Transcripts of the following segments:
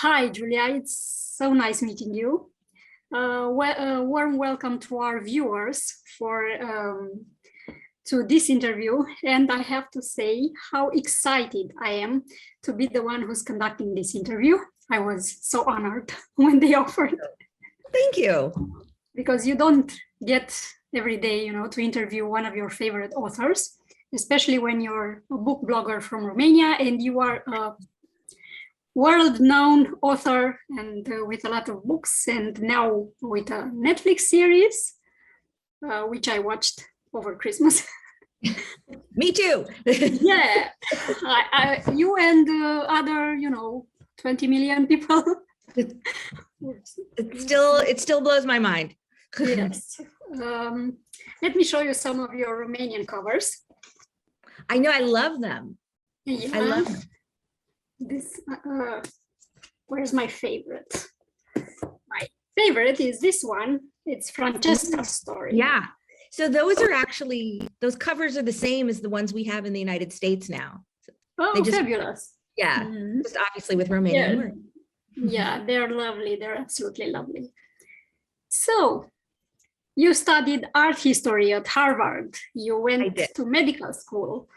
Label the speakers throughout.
Speaker 1: Hi, Julia. It's so nice meeting you. Warm welcome to our viewers to this interview. And I have to say how excited I am to be the one who's conducting this interview. I was so honored when they offered.
Speaker 2: Thank you.
Speaker 1: Because you don't get every day, to interview one of your favorite authors, especially when you're a book blogger from Romania and you are a world-known author and with a lot of books, and now with a Netflix series, which I watched over Christmas.
Speaker 2: Me too.
Speaker 1: Yeah, you and other, 20 million people.
Speaker 2: It still blows my mind.
Speaker 1: Yes. Let me show you some of your Romanian covers.
Speaker 2: I know, I love them.
Speaker 1: Yeah.
Speaker 2: I love them.
Speaker 1: This, where's my favorite? My favorite is this one. It's Francesca's story.
Speaker 2: Yeah. So those covers are the same as the ones we have in the United States now.
Speaker 1: Oh, fabulous.
Speaker 2: Yeah. Just obviously with Romanian words.
Speaker 1: Yeah, they're lovely. They're absolutely lovely. So you studied art history at Harvard. You went to medical school.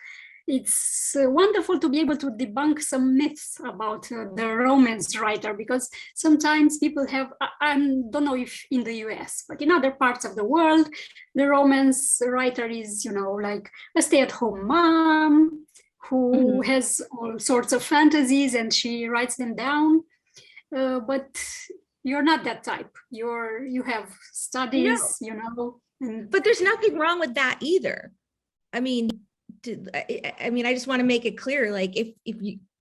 Speaker 1: It's wonderful to be able to debunk some myths about the romance writer, because sometimes people have, I don't know if in the US, but in other parts of the world, the romance writer is, like a stay-at-home mom who has all sorts of fantasies and she writes them down. But you're not that type. You have studies,
Speaker 2: But there's nothing wrong with that either. I mean, I just want to make it clear, like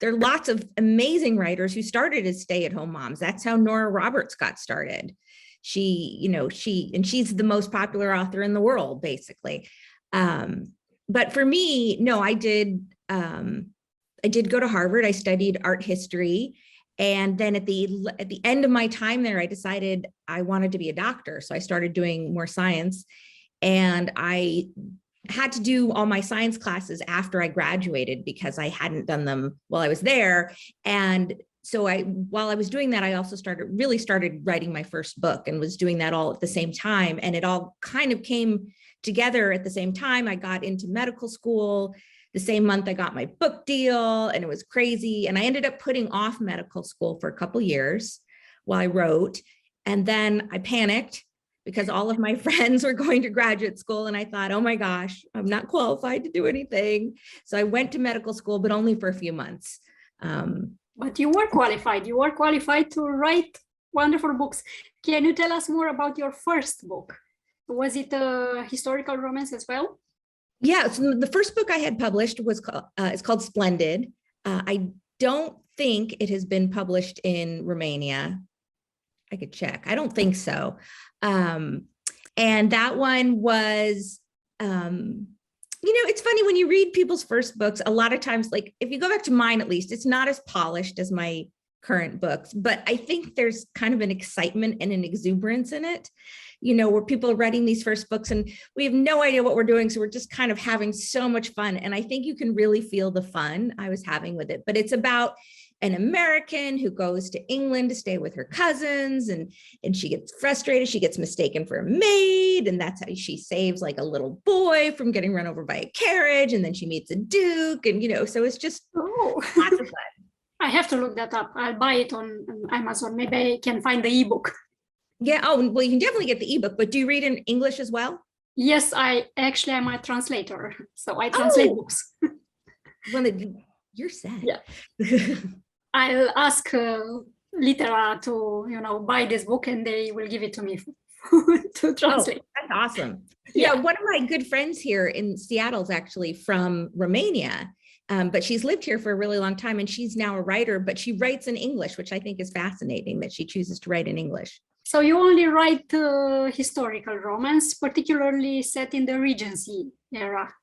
Speaker 2: there are lots of amazing writers who started as stay-at-home moms. That's how Nora Roberts got started. She's the most popular author in the world, basically. But for me, no, I did go to Harvard. I studied art history. And then at the end of my time there, I decided I wanted to be a doctor. So I started doing more science, and I had to do all my science classes after I graduated because I hadn't done them while I was there. And so while I was doing that, I also really started writing my first book and was doing that all at the same time. And it all kind of came together at the same time. I got into medical school. The same month I got my book deal, and it was crazy. And I ended up putting off medical school for a couple years while I wrote. And then I panicked because all of my friends were going to graduate school. And I thought, oh my gosh, I'm not qualified to do anything. So I went to medical school, but only for a few months.
Speaker 1: But you were qualified. You were qualified to write wonderful books. Can you tell us more about your first book? Was it a historical romance as well?
Speaker 2: Yeah, so the first book I had published was called Splendid. I don't think it has been published in Romania. I could check. I don't think so. And that one was, it's funny when you read people's first books, a lot of times, like if you go back to mine, at least, it's not as polished as my current books, but I think there's kind of an excitement and an exuberance in it, where people are writing these first books and we have no idea what we're doing. So we're just kind of having so much fun. And I think you can really feel the fun I was having with it, but it's about an American who goes to England to stay with her cousins, and she gets frustrated. She gets mistaken for a maid, and that's how she saves like a little boy from getting run over by a carriage. And then she meets a duke, and so it's just lots of fun.
Speaker 1: I have to look that up. I'll buy it on Amazon. Maybe I can find the ebook.
Speaker 2: Yeah. Oh, well, you can definitely get the ebook, but do you read in English as well?
Speaker 1: Yes, I'm a translator. So I translate books.
Speaker 2: Well, you're sad.
Speaker 1: Yeah. I'll ask Litera to, buy this book, and they will give it to me to translate.
Speaker 2: Oh, that's awesome. Yeah. One of my good friends here in Seattle is actually from Romania. But she's lived here for a really long time, and she's now a writer, but she writes in English, which I think is fascinating that she chooses to write in English.
Speaker 1: So you only write historical romance, particularly set in the Regency era?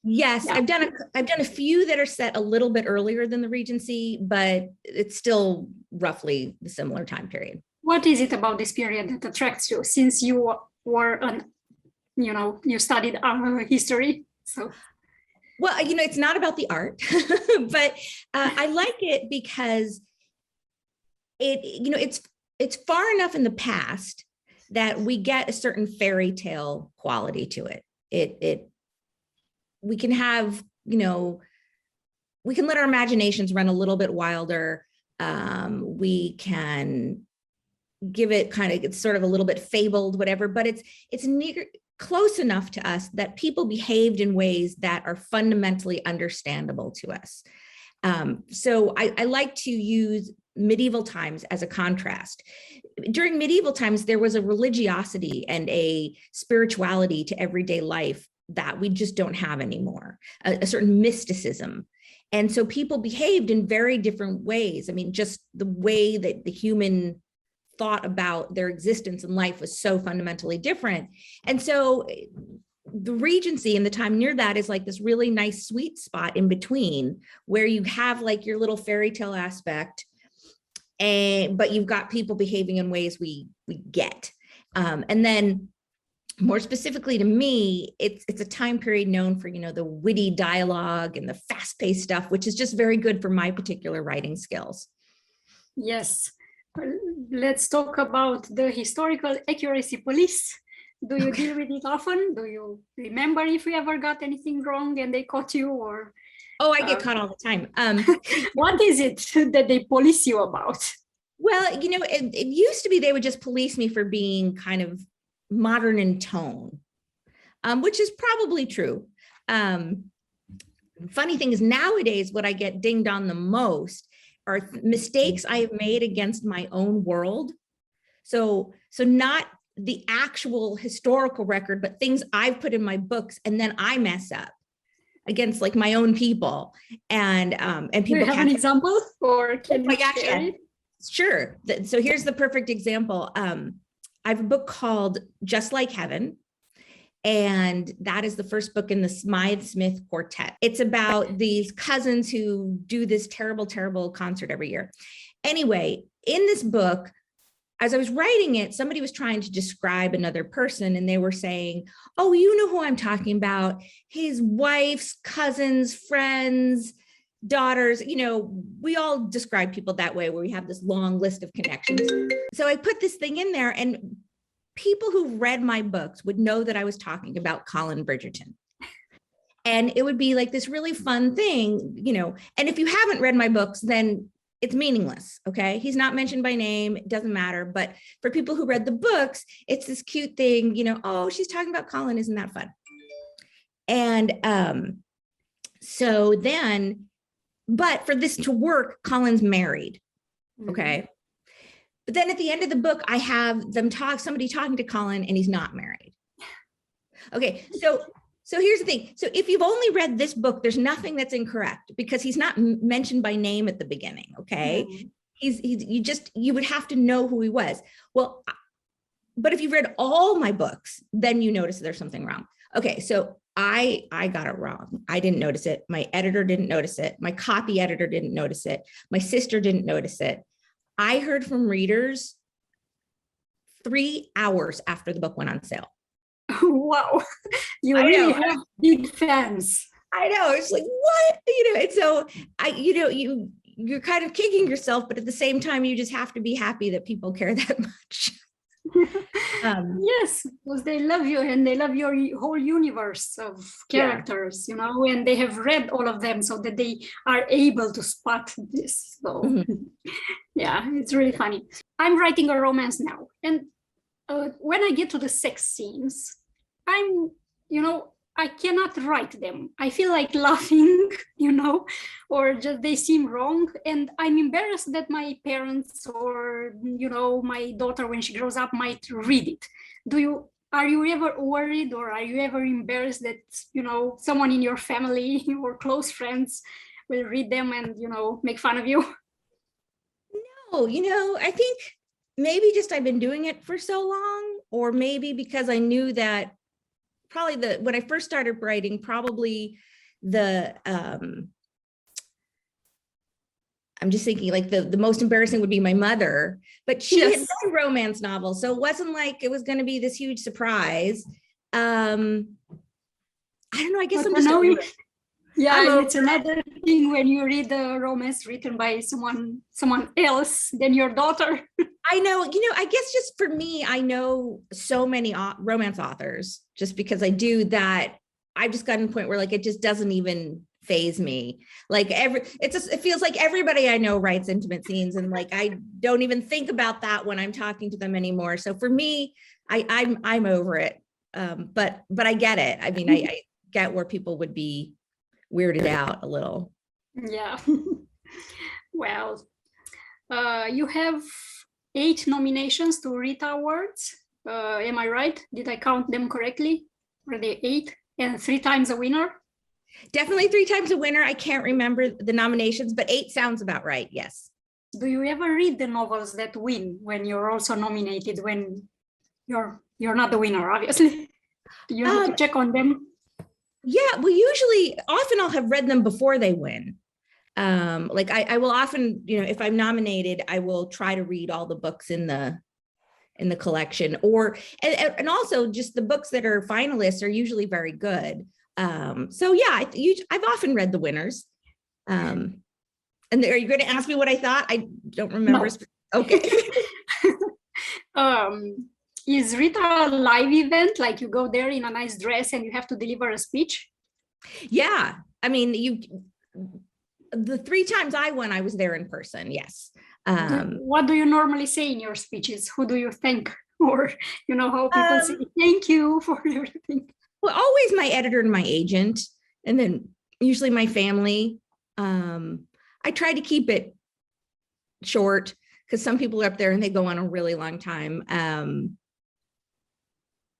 Speaker 2: Yes, yeah. I've done a few that are set a little bit earlier than the Regency, but it's still roughly the similar time period.
Speaker 1: What is it about this period that attracts you, since you were you studied history? So.
Speaker 2: Well, it's not about the art, but I like it because it's far enough in the past that we get a certain fairy tale quality to it. We can have, we can let our imaginations run a little bit wilder. We can give it it's sort of a little bit fabled, whatever, but it's close enough to us that people behaved in ways that are fundamentally understandable to us. So I like to use medieval times as a contrast. During medieval times, there was a religiosity and a spirituality to everyday life that we just don't have anymore, a certain mysticism. And so people behaved in very different ways. I mean, just the way that the human thought about their existence in life was so fundamentally different. And so the Regency and the time near that is like this really nice sweet spot in between, where you have like your little fairy tale aspect, but you've got people behaving in ways we get. And then more specifically to me, it's a time period known for, the witty dialogue and the fast-paced stuff, which is just very good for my particular writing skills.
Speaker 1: Yes. Let's talk about the historical accuracy police. Do you deal with it often? Do you remember if you ever got anything wrong and they caught you, or?
Speaker 2: Oh, I get caught all the time.
Speaker 1: What is it that they police you about?
Speaker 2: Well, it used to be they would just police me for being kind of modern in tone, which is probably true. Funny thing is, nowadays, what I get dinged on the most are mistakes I have made against my own world. So not the actual historical record, but things I've put in my books and then I mess up against like my own people. And people.
Speaker 1: Do you have an example, or can you share it?
Speaker 2: Sure. So here's the perfect example. I have a book called Just Like Heaven. And that is the first book in the Smythe Smith Quartet. It's about these cousins who do this terrible, terrible concert every year. Anyway, in this book, as I was writing it, somebody was trying to describe another person, and they were saying, oh, you know who I'm talking about. His wife's cousins, friends, daughters, we all describe people that way, where we have this long list of connections. So I put this thing in there, and people who read my books would know that I was talking about Colin Bridgerton. And it would be like this really fun thing, and if you haven't read my books, then it's meaningless, okay? He's not mentioned by name, it doesn't matter. But for people who read the books, it's this cute thing, oh, she's talking about Colin, isn't that fun? And so then, but for this to work, Colin's married, okay? But then at the end of the book, I have somebody talking to Colin, and he's not married. Okay, so here's the thing. So if you've only read this book, there's nothing that's incorrect, because he's not mentioned by name at the beginning, okay? You would have to know who he was. Well, but if you've read all my books, then you notice there's something wrong. Okay, so I got it wrong. I didn't notice it. My editor didn't notice it. My copy editor didn't notice it. My sister didn't notice it. I heard from readers 3 hours after the book went on sale.
Speaker 1: Wow, you really have big fans.
Speaker 2: I know. It's like, what? And so you're kind of kicking yourself, but at the same time, you just have to be happy that people care that much.
Speaker 1: Yes, because they love you, and they love your whole universe of characters, and they have read all of them, so that they are able to spot this. So yeah, it's really funny. I'm writing a romance now, and when I get to the sex scenes, I cannot write them. I feel like laughing, or just they seem wrong. And I'm embarrassed that my parents or, my daughter, when she grows up, might read it. Are you ever worried, or are you ever embarrassed that, someone in your family or close friends will read them and, make fun of you?
Speaker 2: No, I think maybe just I've been doing it for so long, or maybe because I knew that when I first started writing, probably I'm just thinking like the most embarrassing would be my mother, but she had read romance novels. So it wasn't like it was going to be this huge surprise. I don't know. I guess I'm just
Speaker 1: Yeah, it's another thing when you read a romance written by someone else than your daughter.
Speaker 2: I know, I guess just for me, I know so many romance authors just because I do that. I've just gotten to the point where like, it just doesn't even faze me. Like it feels like everybody I know writes intimate scenes, and like, I don't even think about that when I'm talking to them anymore. So for me, I'm over it. But I get it. I mean, I get where people would be weirded out a little.
Speaker 1: Yeah. Well, you have 8 nominations to Rita Awards. Am I right? Did I count them correctly? Were they 8 and 3 times a winner?
Speaker 2: Definitely 3 times a winner. I can't remember the nominations, but 8 sounds about right. Yes.
Speaker 1: Do you ever read the novels that win when you're also nominated, when you're not the winner, obviously? Do you have to check on them?
Speaker 2: Yeah, well, often I'll have read them before they win. Like I will often, if I'm nominated, I will try to read all the books in the collection, and also just the books that are finalists are usually very good. So yeah, I've often read the winners. And are you going to ask me what I thought? I don't remember. No. Okay.
Speaker 1: Is Rita a live event? Like you go there in a nice dress and you have to deliver a speech?
Speaker 2: Yeah. I mean, the 3 times I won, I was there in person. Yes.
Speaker 1: What do you normally say in your speeches? Who do you thank? Or, how people say thank you for everything?
Speaker 2: Well, always my editor and my agent, and then usually my family. I try to keep it short because some people are up there and they go on a really long time.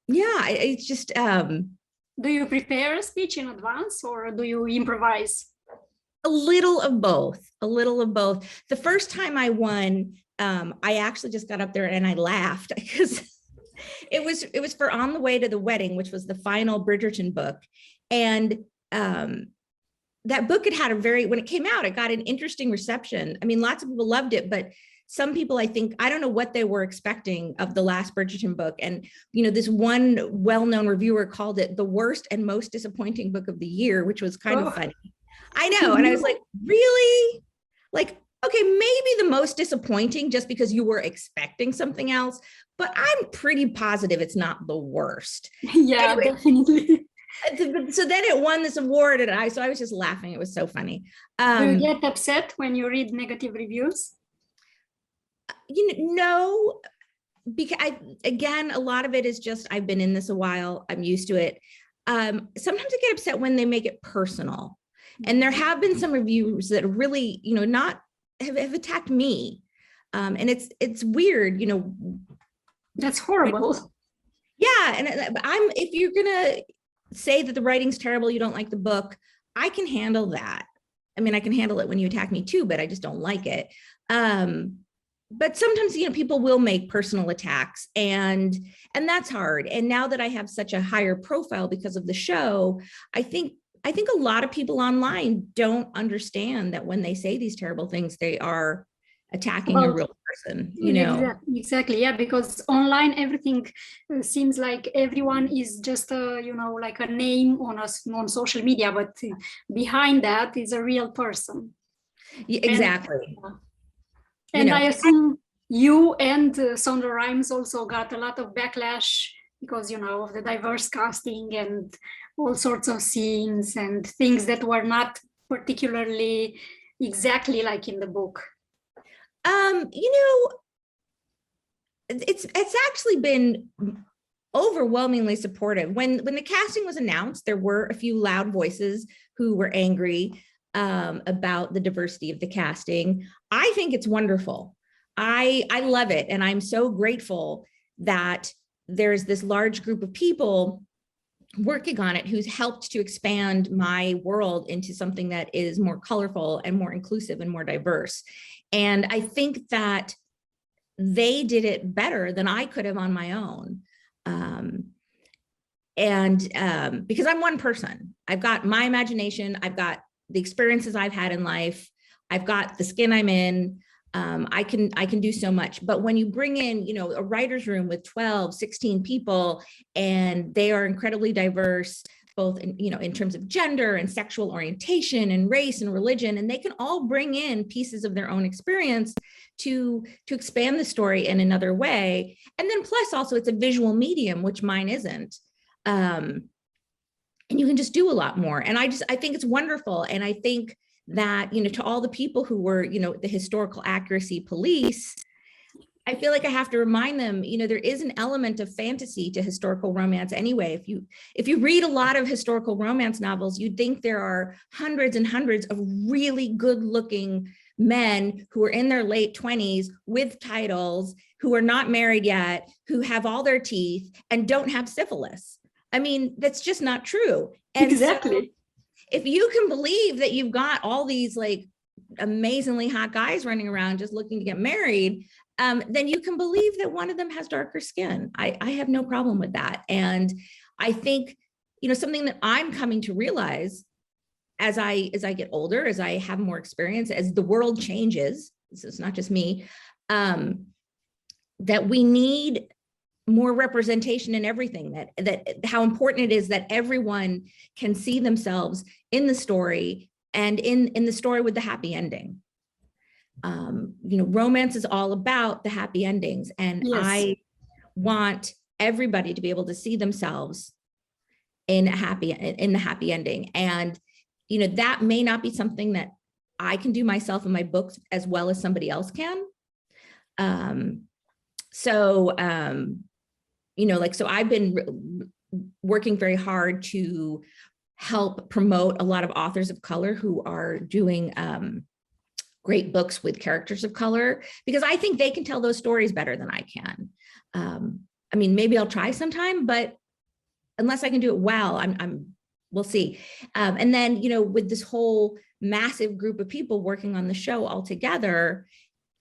Speaker 2: Yeah, it's just.
Speaker 1: Do you prepare a speech in advance or do you improvise?
Speaker 2: A little of both. The first time I won, I actually just got up there and I laughed because it was for On the Way to the Wedding, which was the final Bridgerton book. And that book had when it came out, it got an interesting reception. I mean, lots of people loved it, but some people, I don't know what they were expecting of the last Bridgerton book. And, this one well-known reviewer called it the worst and most disappointing book of the year, which was kind of funny. I know. And I was like, really? Like, okay, maybe the most disappointing just because you were expecting something else, but I'm pretty positive it's not the worst.
Speaker 1: Yeah, anyway, definitely.
Speaker 2: So then it won this award and I was just laughing. It was so funny.
Speaker 1: Do you get upset when you read negative reviews?
Speaker 2: No, because again, a lot of it is just, I've been in this a while. I'm used to it. Sometimes I get upset when they make it personal. And there have been some reviews that really, have attacked me. And it's weird,
Speaker 1: That's horrible.
Speaker 2: Yeah. And if you're going to say that the writing's terrible, you don't like the book, I can handle that. I mean, I can handle it when you attack me too, but I just don't like it. But sometimes, people will make personal attacks and that's hard. And now that I have such a higher profile because of the show, I think a lot of people online don't understand that when they say these terrible things, they are attacking a real person,
Speaker 1: Exactly. Yeah, because online, everything seems like everyone is just, like a name on social media, but behind that is a real person.
Speaker 2: Yeah, exactly.
Speaker 1: And I assume you and Sondra Rhimes also got a lot of backlash because, of the diverse casting and all sorts of scenes and things that were not particularly exactly like in the book.
Speaker 2: It's actually been overwhelmingly supportive. When the casting was announced, there were a few loud voices who were angry about the diversity of the casting. I think it's wonderful. I love it. And I'm so grateful that there's this large group of people working on it who's helped to expand my world into something that is more colorful and more inclusive and more diverse. And I think that they did it better than I could have on my own. Because I'm one person, I've got my imagination, I've got the experiences I've had in life, I've got the skin I'm in. I can do so much. But when you bring in, a writer's room with 12, 16 people, and they are incredibly diverse, both in, in terms of gender and sexual orientation and race and religion, and they can all bring in pieces of their own experience to expand the story in another way. And then plus also it's a visual medium, which mine isn't. And you can just do a lot more. And I think it's wonderful. And I think that, to all the people who were, the historical accuracy police, I feel like I have to remind them, there is an element of fantasy to historical romance anyway. If you read a lot of historical romance novels, you'd think there are hundreds and hundreds of really good looking men who are in their late 20s with titles, who are not married yet, who have all their teeth and don't have syphilis. I mean, that's just not true. And
Speaker 1: exactly.
Speaker 2: So if you can believe that you've got all these like amazingly hot guys running around just looking to get married, then you can believe that one of them has darker skin. I have no problem with that. And I think, something that I'm coming to realize as I get older, as I have more experience, as the world changes, this is not just me, that we need more representation in everything, that how important it is that everyone can see themselves in the story and in the story with the happy ending. Romance is all about the happy endings. And yes. I want everybody to be able to see themselves in the happy ending. And, that may not be something that I can do myself in my books as well as somebody else can. So I've been working very hard to help promote a lot of authors of color who are doing great books with characters of color, because I think they can tell those stories better than I can. Maybe I'll try sometime, but unless I can do it well, we'll see. And then, with this whole massive group of people working on the show all together,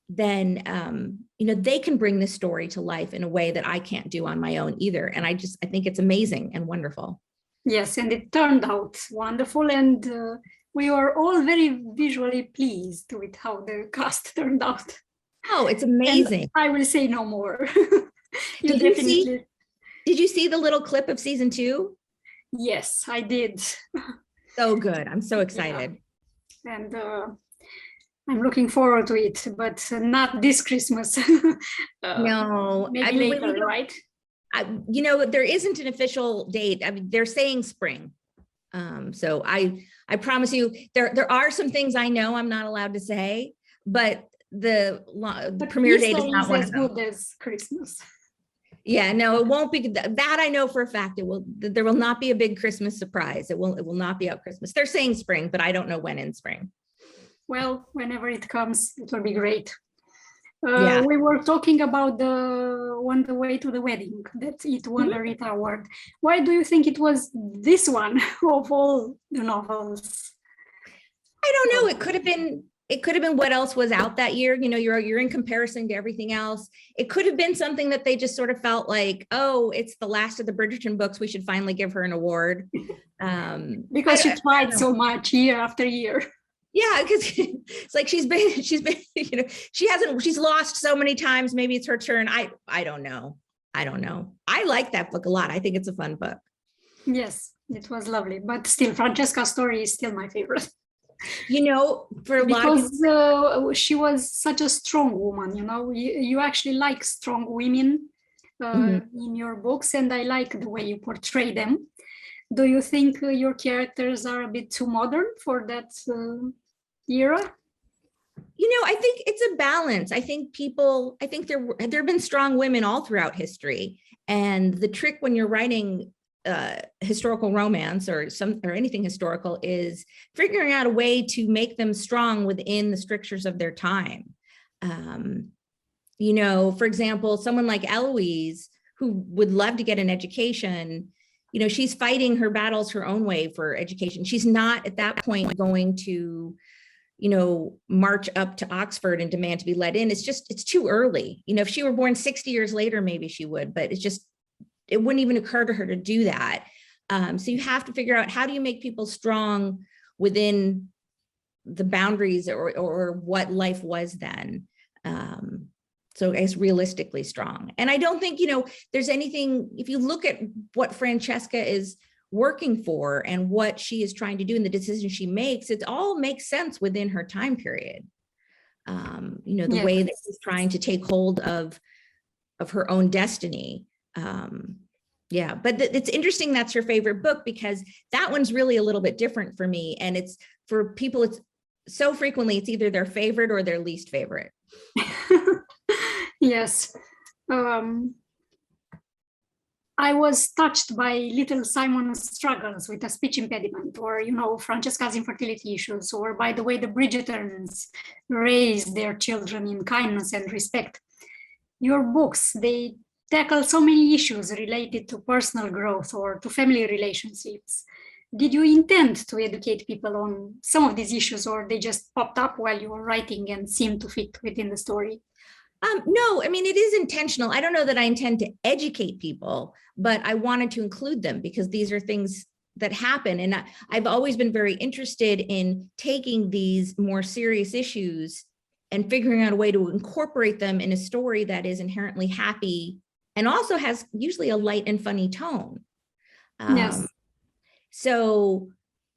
Speaker 2: then, they can bring this story to life in a way that I can't do on my own either. And I think it's amazing and wonderful.
Speaker 1: Yes, and it turned out wonderful. And we were all very visually pleased with how the cast turned out.
Speaker 2: Oh, it's amazing.
Speaker 1: And I will say no more.
Speaker 2: Did you see the little clip of season 2?
Speaker 1: Yes, I did.
Speaker 2: So good. I'm so excited.
Speaker 1: Yeah. And I'm looking forward to it, but not this Christmas.
Speaker 2: No,
Speaker 1: maybe later, right?
Speaker 2: There isn't an official date. They're saying spring. So I promise you, there are some things I know I'm not allowed to say, but the premiere date is not one of them.
Speaker 1: As good as Christmas.
Speaker 2: Yeah, no, it won't be that. I know for a fact there will not be a big Christmas surprise. It will not be out Christmas. They're saying spring, but I don't know when in spring.
Speaker 1: Well, whenever it comes, it will be great. We were talking about On the Way to the Wedding, that it won the Rita Award. Why do you think it was this one of all the novels?
Speaker 2: I don't know. It could have been what else was out that year. You're in comparison to everything else. It could have been something that they just sort of felt like, oh, it's the last of the Bridgerton books. We should finally give her an award.
Speaker 1: Because she tried so much year after year.
Speaker 2: Yeah, because it's like she's been, she's lost so many times. Maybe it's her turn. I don't know. I like that book a lot. I think it's a fun book.
Speaker 1: Yes, it was lovely. But still, Francesca's story is still my favorite.
Speaker 2: For a lot of
Speaker 1: people, she was such a strong woman. You actually like strong women in your books, and I like the way you portray them. Do you think your characters are a bit too modern for that era?
Speaker 2: I think it's a balance. I think there have been strong women all throughout history. And the trick when you're writing historical romance or anything historical is figuring out a way to make them strong within the strictures of their time. For example, someone like Eloise, who would love to get an education, she's fighting her battles her own way for education. She's not at that point going to, march up to Oxford and demand to be let in. It's too early. If she were born 60 years later, maybe she would, but it wouldn't even occur to her to do that. So you have to figure out, how do you make people strong within the boundaries or what life was then? So as realistically strong. And I don't think, there's anything, if you look at what Francesca is working for and what she is trying to do and the decisions she makes, it all makes sense within her time period. The way that she's trying to take hold of her own destiny. But it's interesting that's your favorite book, because that one's really a little bit different for me. And it's for people, it's so frequently it's either their favorite or their least favorite.
Speaker 1: Yes. I was touched by little Simon's struggles with a speech impediment, or, Francesca's infertility issues, or by the way the Bridgertons raised their children in kindness and respect. Your books, they tackle so many issues related to personal growth or to family relationships. Did you intend to educate people on some of these issues, or they just popped up while you were writing and seemed to fit within the story?
Speaker 2: No, I mean, it is intentional. I don't know that I intend to educate people, but I wanted to include them because these are things that happen. And I've always been very interested in taking these more serious issues and figuring out a way to incorporate them in a story that is inherently happy and also has usually a light and funny tone.
Speaker 1: Yes.
Speaker 2: So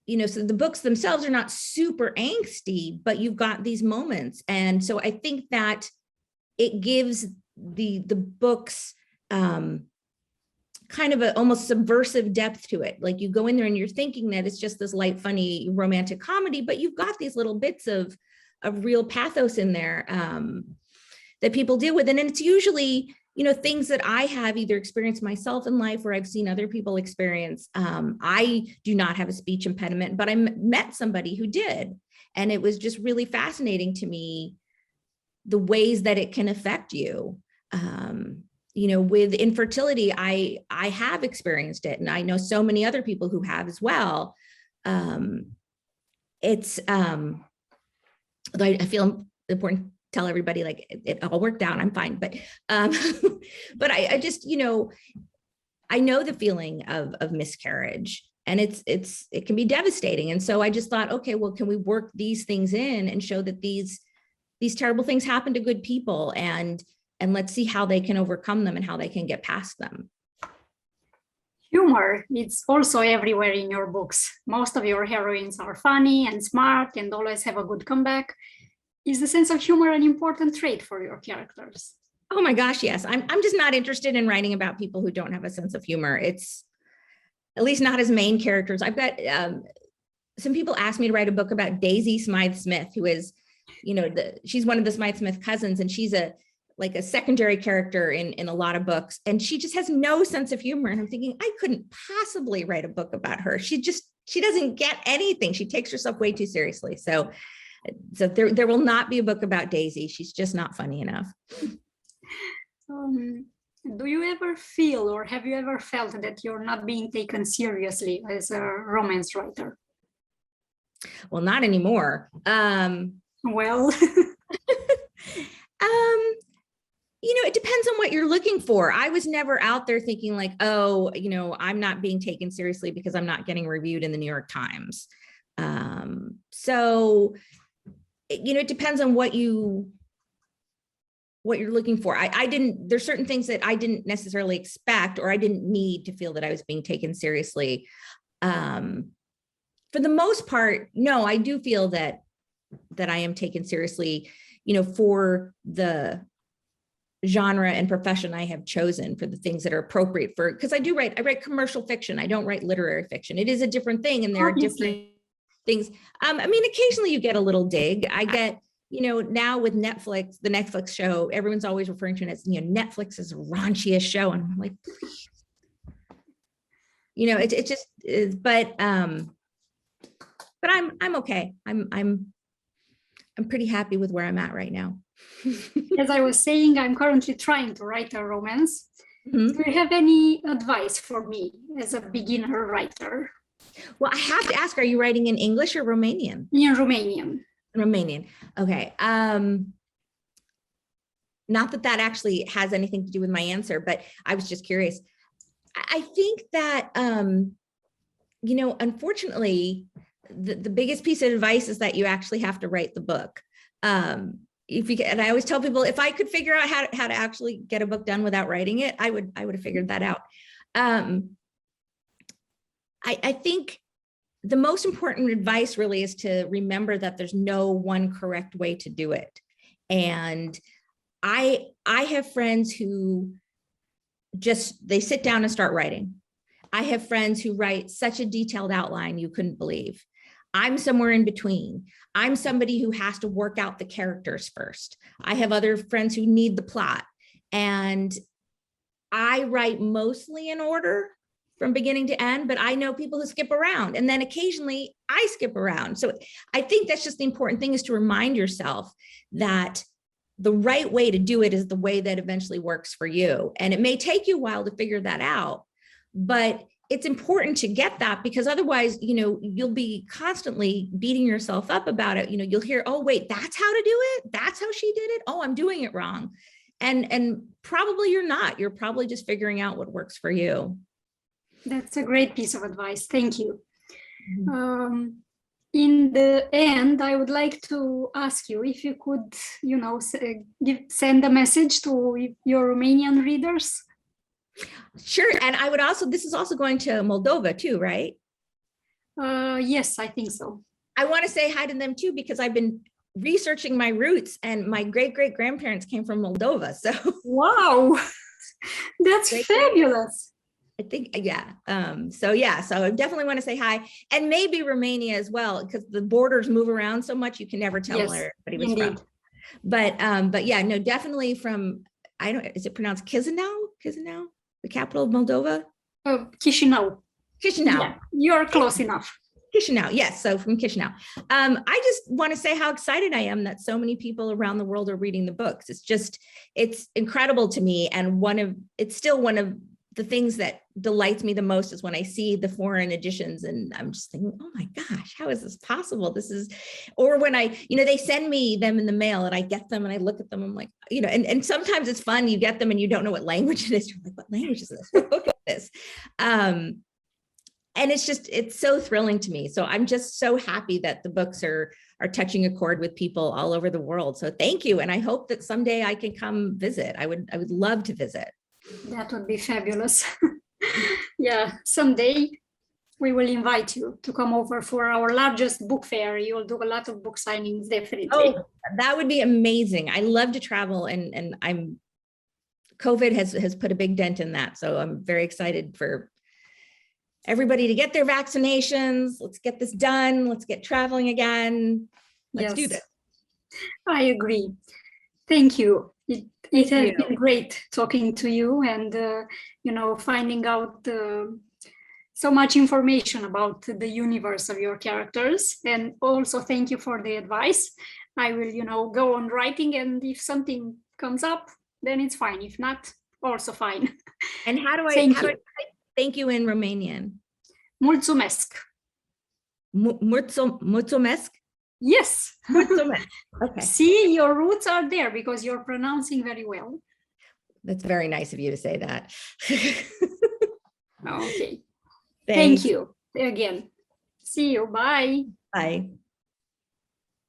Speaker 2: the books themselves are not super angsty, but you've got these moments. And so I think that it gives the books kind of a almost subversive depth to it. Like you go in there and you're thinking that it's just this light, funny, romantic comedy, but you've got these little bits of real pathos in there that people deal with. And it's usually, things that I have either experienced myself in life or I've seen other people experience. I do not have a speech impediment, but I met somebody who did. And it was just really fascinating to me the ways that it can affect you. With infertility, I have experienced it, and I know so many other people who have as well. It's I feel important to tell everybody, like, it all worked out, I'm fine. But but I just, I know the feeling of miscarriage, and it can be devastating. And so I just thought, okay, well, can we work these things in and show that these terrible things happen to good people, and let's see how they can overcome them and how they can get past them.
Speaker 1: Humor, it's also everywhere in your books. Most of your heroines are funny and smart and always have a good comeback. Is the sense of humor an important trait for your characters?
Speaker 2: Oh my gosh, yes. I'm just not interested in writing about people who don't have a sense of humor. It's at least not as main characters. I've got some people ask me to write a book about Daisy Smythe-Smith, who is, she's one of the Smythe-Smith cousins, and she's a secondary character in a lot of books, and she just has no sense of humor. And I'm thinking, I couldn't possibly write a book about her. She doesn't get anything. She takes herself way too seriously. So there will not be a book about Daisy. She's just not funny enough.
Speaker 1: Do you ever feel, or have you ever felt that you're not being taken seriously as a romance writer?
Speaker 2: Well, not anymore.
Speaker 1: Well,
Speaker 2: it depends on what you're looking for. I was never out there thinking like, oh, I'm not being taken seriously because I'm not getting reviewed in the New York Times. So, it depends on what you're looking for. There's certain things that I didn't necessarily expect, or I didn't need to feel that I was being taken seriously. For the most part, no, I do feel that I am taken seriously, for the genre and profession I have chosen, for the things that are appropriate for, because I write commercial fiction. I don't write literary fiction. It is a different thing, and there are different things. Occasionally you get a little dig. I get, now with Netflix, the Netflix show, everyone's always referring to it as, Netflix's raunchiest show. And I'm like, it just is, but I'm okay. I'm pretty happy with where I'm at right now.
Speaker 1: As I was saying, I'm currently trying to write a romance. Mm-hmm. Do you have any advice for me as a beginner writer?
Speaker 2: Well, I have to ask, are you writing in English or Romanian?
Speaker 1: In Romanian.
Speaker 2: Romanian. Okay. Not that actually has anything to do with my answer, but I was just curious. I think that, unfortunately, the biggest piece of advice is that you actually have to write the book. And I always tell people, if I could figure out how to actually get a book done without writing it, I would have figured that out. I think the most important advice really is to remember that there's no one correct way to do it. And I have friends who they sit down and start writing. I have friends who write such a detailed outline you couldn't believe. I'm somewhere in between. I'm somebody who has to work out the characters first. I have other friends who need the plot. And I write mostly in order from beginning to end, but I know people who skip around, and then occasionally I skip around. So I think that's just the important thing, is to remind yourself that the right way to do it is the way that eventually works for you. And it may take you a while to figure that out, but it's important to get that, because otherwise, you'll be constantly beating yourself up about it. You'll hear, oh, wait, that's how to do it. That's how she did it. Oh, I'm doing it wrong. And probably you're not. You're probably just figuring out what works for you.
Speaker 1: That's a great piece of advice. Thank you. In the end, I would like to ask you if you could, send a message to your Romanian readers.
Speaker 2: Sure. And I would also, this is also going to Moldova too, right?
Speaker 1: Yes, I think so.
Speaker 2: I want to say hi to them too, because I've been researching my roots, and my great-great-grandparents came from Moldova. So
Speaker 1: wow, that's fabulous.
Speaker 2: I think, yeah. So I definitely want to say hi, and maybe Romania as well, because the borders move around so much, you can never tell where everybody was from. But yeah, no, definitely from, is it pronounced Chisinau? Chisinau, the capital of Moldova?
Speaker 1: Chisinau.
Speaker 2: Chisinau. Yeah,
Speaker 1: you're close enough.
Speaker 2: Chisinau, yes. So from Chisinau. I just want to say how excited I am that so many people around the world are reading the books. It's incredible to me, and it's still one of the things that delights me the most is when I see the foreign editions, and I'm just thinking, oh my gosh, how is this possible? Or when they send me them in the mail and I get them and I look at them, I'm like, and sometimes it's fun. You get them and you don't know what language it is. You're like, what language is this? What book is this? And it's so thrilling to me. So I'm just so happy that the books are touching a chord with people all over the world. So thank you. And I hope that someday I can come visit. I would love to visit.
Speaker 1: That would be fabulous. Yeah, someday we will invite you to come over for our largest book fair. You'll do a lot of book signings, definitely.
Speaker 2: Oh, that would be amazing. I love to travel, and COVID has put a big dent in that. So I'm very excited for everybody to get their vaccinations. Let's get this done. Let's get traveling again. Let's do this.
Speaker 1: I agree. Thank you. It has been great talking to you, and finding out so much information about the universe of your characters. And also thank you for the advice. I will go on writing, and if something comes up, then it's fine. If not, also fine.
Speaker 2: And how do I thank you in Romanian?
Speaker 1: Mulțumesc.
Speaker 2: Mulțumesc?
Speaker 1: Yes.
Speaker 2: Okay.
Speaker 1: See, your roots are there because you're pronouncing very well.
Speaker 2: That's very nice of you to say that.
Speaker 1: Okay. Thank you again. See you. Bye.
Speaker 2: Bye.